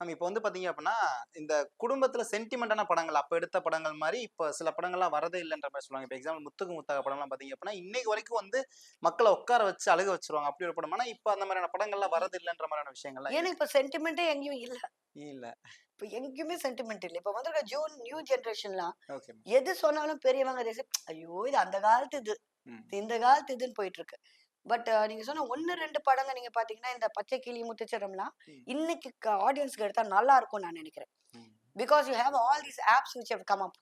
நம்ம இப்ப வந்து பாத்தீங்க அப்படின்னா, இந்த குடும்பத்துல சென்டிமென்ட்டான படங்கள், அப்ப எடுத்த படங்கள் மாரி, இப்ப சில படங்கள்லாம் வரதே இல்லன்ற மாரி சொல்லுவாங்க. இப்ப எக்ஸாம்பிள் முத்துக்கு முத்தாக படம்லாம் பாத்தீங்க அப்படின்னா, இன்னைக்கு வரைக்கும் வந்து மக்கள உட்கார வச்சு அழுக வச்சுருவாங்க. அப்படி ஒரு படம். ஆனா, இப்ப அந்த மாரியான படங்கள்லாம் வரது இல்லன்ற மாரியான விஷயங்கள்லாம் ஏன்னா இருக்கு. இப்ப சென்டிமெண்ட்டே எங்கேயும் இல்ல. இல்ல. இப்ப எங்கேயுமே சென்டிமெண்ட் இல்ல. இப்ப வந்திருக்க நியூ ஜெனரேஷன்லாம் ஓகே. எது சொன்னாலும் பெரியவங்க ஐயோ! இது அந்த காலத்து இது. ம். இந்த காலத்து இதுன்னு போயிட்டு இருக்கு. பட் நீங்க சொன்ன 1, 2 படங்க நீங்க பார்த்தீங்கன்னா, இந்த பச்சை கிளி, முத்துச்சரம்லாம் ம். இன்னைக்கு ஆடியன்ஸ்க்கு எடுத்தா நல்லா இருக்கும்னு நான் நெனைக்கிறேன். ம். Because you have all these apps which have come up.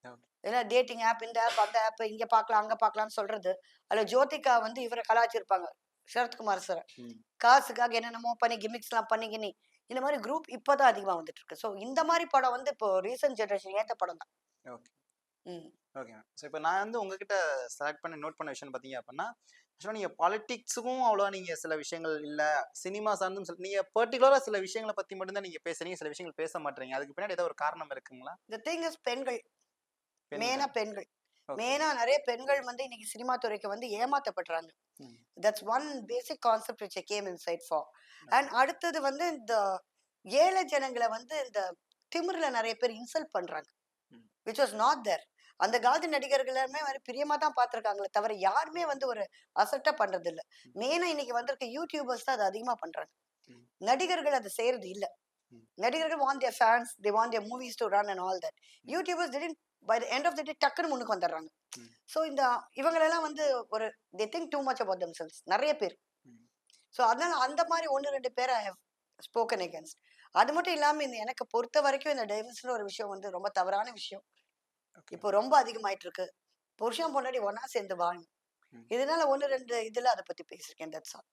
Okay. ஏன்னா டேட்டிங் ஆப், இந்த ஆப், அந்த ஆப், இங்க பார்க்கலாம், அங்க பார்க்கலாம்னு சொல்றது. அதுல ஜோதிகா வந்து இவர கலாய்ச்சிருப்பாங்க. சரத்குமார் சார. ம். காசுக்காக என்னென்னமோ பண்ணி கிமிக்ஸ்லாம் பண்ணி கின்னி, இந்த மாரி குரூப் இப்ப தான் அதிகமா வந்துட்டு இருக்கு. ஸோ இந்த மாரி படம் வந்து இப்போ ரீசென்ட் ஜெனரேஷன் ஏத்த படம் தான். ஓகே. ம். Okay ma'am. ஸோ இப்ப நான் வந்து உங்ககிட்ட செலக்ட் பண்ணி நோட் பண்ண விஷயம் பார்த்தீங்க அப்படின்னா, ஆக்சுவலா நீங்க பாலிடிக்ஸுக்கும் அவ்வளவா நீங்க சில விஷயங்கள் இல்ல, சினிமா சார்ந்தும் நீங்க பர்ட்டிகுலரா சில விஷயங்கள பத்தி மட்டும் தான் நீங்க பேசுறீங்க. சில விஷயங்கள் பேச மாட்றீங்க. அதுக்கு பின்னாடி ஏதோ ஒரு காரணம் இருக்குங்களா? தி திங் இஸ் பெண்கள். மெயினா பெண்கள். பெண்கள். ஓகே. மெயினா நெறைய பெண்கள் வந்து இன்னைக்கு சினிமா துறைக்கு வந்து ஏமாத்தப்படுறாங்க. ம். That's one basic concept which I came inside for. Okay. And அடுத்தது வந்து இந்த ஏழை ஜனங்கள வந்து இந்த திமிர்ல நெறைய பேர் இன்சல்ட் பண்றாங்க. ம். Which was not there. அந்த காலத்து நடிகர்கள் எல்லாருமே வந்து பிரியமா தான் பார்த்துருக்காங்களே தவிர, யாருமே வந்து ஒரு அசட்டா பண்றதில்ல. ம். மெயினா இன்னைக்கு வந்திருக்க யூடியூபர்ஸ் தான் அத அதிகமா பண்றாங்க. ம். நடிகர்கள் அத செய்றது இல்ல. ம். நடிகர்கள் want their fans, they want their movies to run and all that. ம். YouTubers didn't by the end of the day டக்குன்னு முன்னுக்கு வந்துர்றாங்க. ம். ஸோ இந்த இவங்களெல்லாம் வந்து ஒரு they think too much about themselves நெறைய பேர். ம். ஸோ அதனால அந்த மாரி 1, 2 பேர ஐ ஹேவ் ஸ்போக்கன் அகைன்ஸ்ட். அது மட்டும் இல்லாம இந்த எனக்கு பொறுத்த வரைக்கும் இந்த டைவர்ஸ்ன்ற ஒரு விஷயம் வந்து ரொம்ப தவறான விஷயம். ஓகே. இப்போ ரொம்ப அதிகமாயிட்டு இருக்கு. புருஷன், பொண்டாட்டி ஒண்ணா சேர்ந்து வாழணும். ம். இதனால 1, 2 இதுல அத பத்தி பேசியிருக்கேன். That's all.